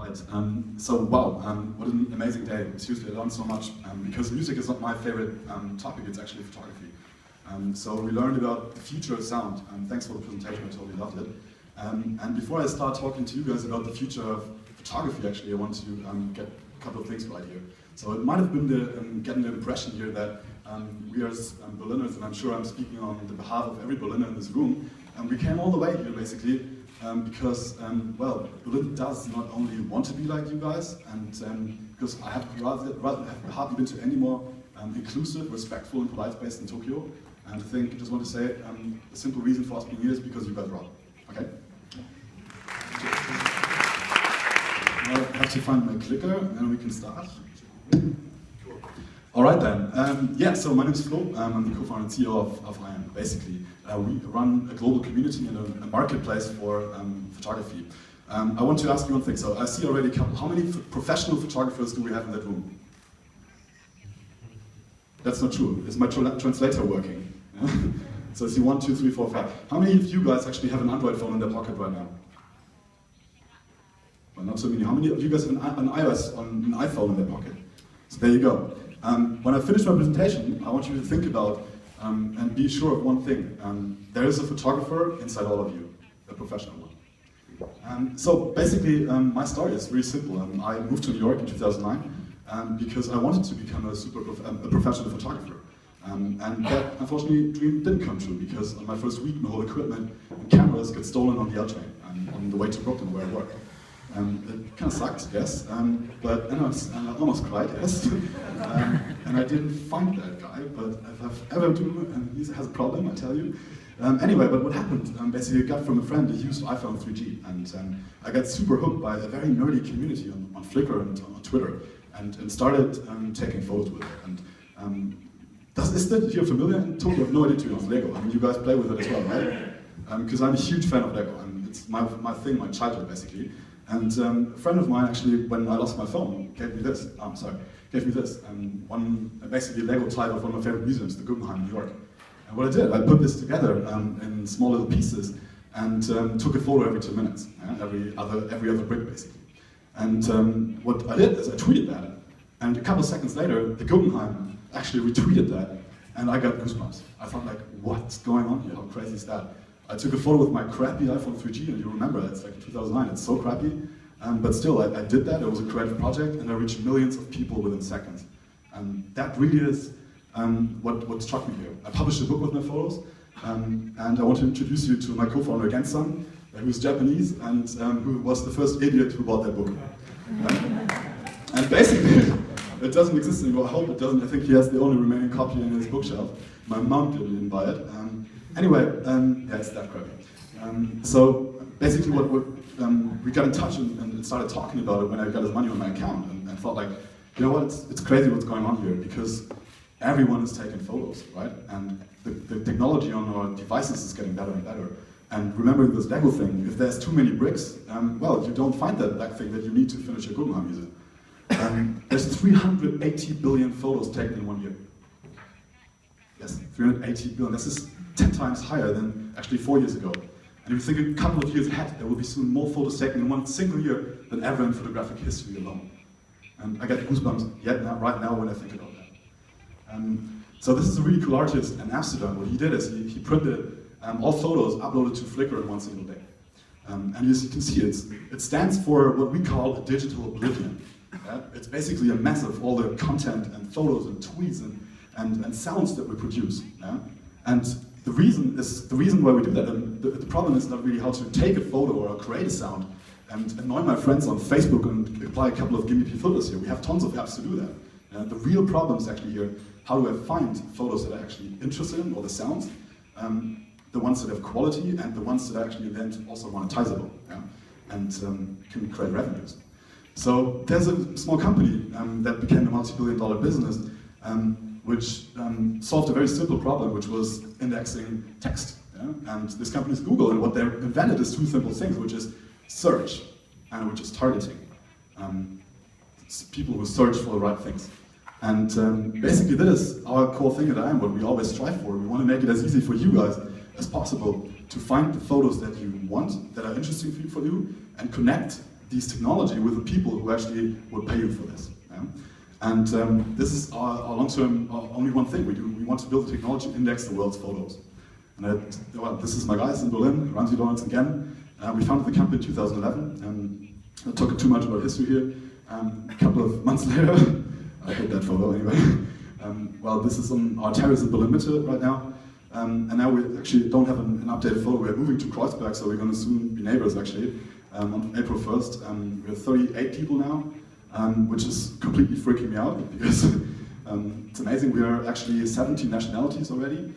Right, so wow, what an amazing day. Seriously, I learned so much, because music is not my favorite topic, it's actually photography. So we learned about the future of sound. Thanks for the presentation, I totally loved it. And before I start talking to you guys about the future of photography, actually, I want to get a couple of things right here. So it might have been getting the impression here that we as Berliners, and I'm sure I'm speaking on the behalf of every Berliner in this room, we came all the way here basically because, well, Berlin does not only want to be like you guys, and because I have hardly been to any more inclusive, respectful, and polite space in Tokyo. And I just want to say, the simple reason for us being here is because you guys rock. Okay? I have to find my clicker, and then we can start. All right then. Yeah, so my name is Flo. I'm the co-founder and CEO of EyeEm. Basically, we run a global community and a marketplace for photography. I want to ask you one thing. So I see already a couple. How many professional photographers do we have in that room? That's not true. Is my translator working? So I see 1, 2, 3, 4, 5. How many of you guys actually have an Android phone in their pocket right now? Well, not so many. How many of you guys have an iOS, an iPhone in their pocket? So there you go. When I finish my presentation, I want you to think about and be sure of one thing. There is a photographer inside all of you, a professional one. So basically, my story is really simple. I moved to New York in 2009 because I wanted to become a professional photographer. And that, unfortunately, dream didn't come true because on my first week, my whole equipment and cameras got stolen on the L train on the way to Brooklyn, where I work. It kind of sucked, yes, but I almost cried, yes. And I didn't find that guy, but if I've ever do, and he has a problem, I tell you. Anyway, but what happened, basically I got from a friend who used iPhone 3G, and I got super hooked by a very nerdy community on Flickr and on Twitter, and started taking photos with it. And is that here familiar? I totally have no idea to be honest, Lego. I mean, you guys play with it as well, right? Because I'm a huge fan of Lego. It's my thing, my childhood, basically. And a friend of mine actually, when I lost my phone, gave me this. Basically a Lego type of one of my favorite museums, the Guggenheim in New York. And what I did, I put this together in small little pieces and took a photo every 2 minutes, every other brick basically. And what I did is I tweeted that, and a couple of seconds later, the Guggenheim actually retweeted that, and I got goosebumps. I thought like, what's going on here? How crazy is that? I took a photo with my crappy iPhone 3G, and you remember, it's like 2009, it's so crappy. But still, I did that, it was a creative project, and I reached millions of people within seconds. And that really is what struck me here. I published a book with my photos, and I want to introduce you to my co-founder, Gensan, who's Japanese, and who was the first idiot who bought that book. And basically, it doesn't exist anymore. I hope it doesn't. I think he has the only remaining copy in his bookshelf. My mom didn't buy it. Anyway, yeah, it's that crappy. So basically, we got in touch and started talking about it when I got his money on my account, and thought like, you know what? It's crazy what's going on here because everyone is taking photos, right? And the technology on our devices is getting better and better. And remembering this Lego thing, if there's too many bricks, well, you don't find that black thing that you need to finish your Guggenheim museum. There's 380 billion photos taken in 1 year. Yes, 380 billion. This is 10 times higher than actually 4 years ago. And if you think a couple of years ahead, there will be soon more photos taken in one single year than ever in photographic history alone. And I get goosebumps right now when I think about that. So this is a really cool artist in Amsterdam. What he did is he printed all photos uploaded to Flickr in one single day. And as you can see, it stands for what we call a digital oblivion. It's basically a mess of all the content and photos and tweets and sounds that we produce. And the reason why we do that, and the problem is not really how to take a photo or create a sound and annoy my friends on Facebook and apply a couple of gimmicky filters here. We have tons of apps to do that. The real problem is actually here, how do I find photos that I'm actually interested in, or the sounds, the ones that have quality, and the ones that are actually then also monetizable, and can create revenues. So there's a small company that became a multi-billion-dollar business, which solved a very simple problem, which was indexing text. And this company is Google, and what they invented is two simple things, which is search and which is targeting. It's people who search for the right things. And basically that is our core thing at EyeEm, what we always strive for. We want to make it as easy for you guys as possible to find the photos that you want, that are interesting for you, and connect this technology with the people who actually would pay you for this. Yeah? And this is our long-term, only one thing we do. We want to build a technology to index the world's photos. And well, this is my guys in Berlin, Ramsey Lawrence again. We founded the company in 2011. Not talking too much about history here. A couple of months later, I hate that photo anyway. Well, this is on our terrace in Berlin Mitte right now. And now we actually don't have an updated photo. We're moving to Kreuzberg, so we're going to soon be neighbors actually. On April 1st. We have 38 people now, which is completely freaking me out because it's amazing. We are actually 17 nationalities already.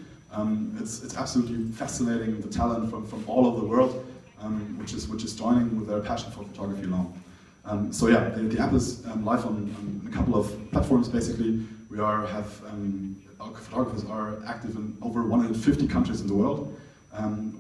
It's absolutely fascinating, the talent from all over the world, which is joining with their passion for photography along. So yeah, the app is live on a couple of platforms basically. Our photographers are active in over 150 countries in the world.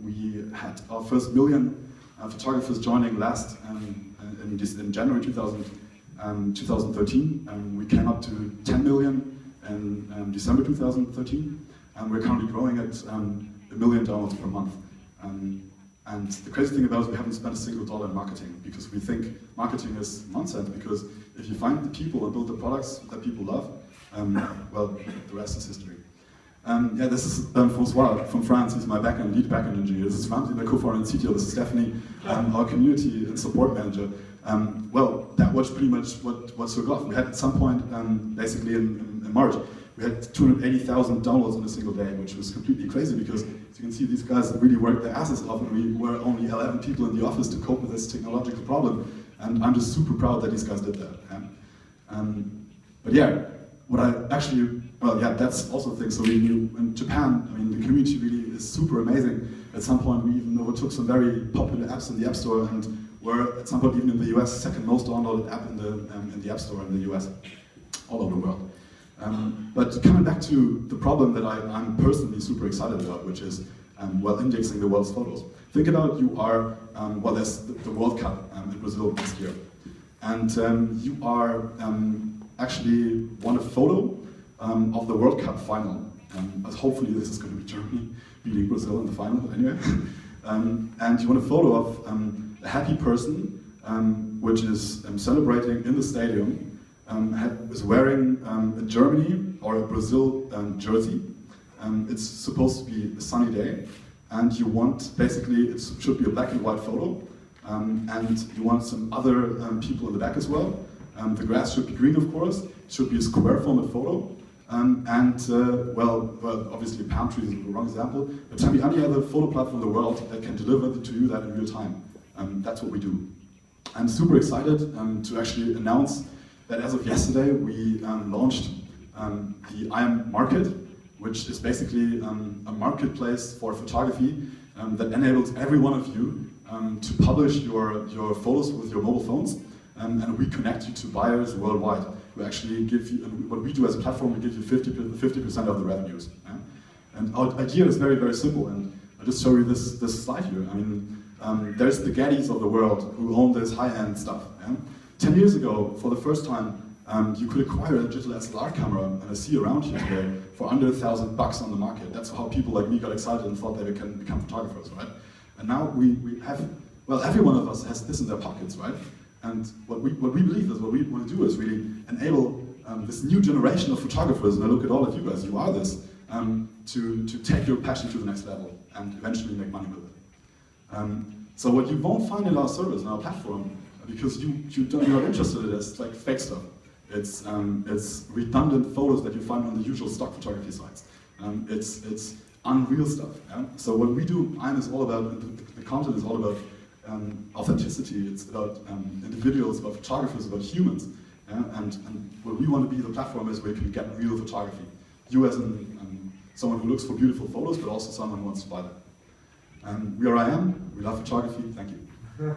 We had our first million photographers joining last in January 2013. We came up to 10 million in December 2013. And we're currently growing at 1 million downloads per month. And the crazy thing about it is we haven't spent a single dollar in marketing because we think marketing is nonsense, because if you find the people and build the products that people love, well, the rest is history. Yeah, this is François from France. He's my lead backend engineer. This is Ramsey, my co-founder and CTO. This is Stephanie, our community and support manager. Well, that was pretty much what took off. We had at some point, basically in March, we had 280,000 downloads in a single day, which was completely crazy because, as you can see, these guys really worked their asses off, and we were only 11 people in the office to cope with this technological problem. And I'm just super proud that these guys did that. But yeah, what I actually, well, yeah, that's also a thing. So in Japan, I mean, the community really is super amazing. At some point, we even overtook some very popular apps in the App Store, and were at some point even in the US second most downloaded app in the App Store in the US, all over the world. But coming back to the problem that I'm personally super excited about, which is well, indexing the world's photos. Think about you are, well, there's the World Cup in Brazil next year, and you are actually want a photo of the World Cup final. But hopefully this is going to be Germany beating Brazil in the final anyway. And you want a photo of a happy person, which is celebrating in the stadium, is wearing a Germany or a Brazil jersey. It's supposed to be a sunny day, and you want, basically, it should be a black and white photo, and you want some other people in the back as well. The grass should be green, of course. It should be a square format photo. Well, obviously palm trees is the wrong example, but tell me any other photo platform in the world that can deliver to you that in real time. That's what we do. I'm super excited to actually announce that as of yesterday, we launched the EyeEm market, which is basically a marketplace for photography that enables every one of you to publish your photos with your mobile phones, and we connect you to buyers worldwide. We actually give you, and what we do as a platform, we give you 50% of the revenues. And our idea is very, very simple, and I'll just show you this slide here. I mean, there's the Gettys of the world who own this high-end stuff. 10 years ago, for the first time, you could acquire a digital SLR camera, and I see around here today, for under $1,000 on the market. That's how people like me got excited and thought they can become photographers, right? And now we have, well, every one of us has this in their pockets, right? And what we believe is, what we want to do is really enable this new generation of photographers, and I look at all of you guys, you are this, to take your passion to the next level and eventually make money with it. So what you won't find in our service, in our platform, because you're not interested in it, it's like fake stuff. It's redundant photos that you find on the usual stock photography sites. It's unreal stuff. Yeah? So what we do, EyeEm is all about, the content is all about authenticity. It's about individuals, about photographers, about humans. Yeah? And what we want to be the platform is where you can get real photography. You as someone who looks for beautiful photos, but also someone who wants to buy them. We are EyeEm. We love photography. Thank you.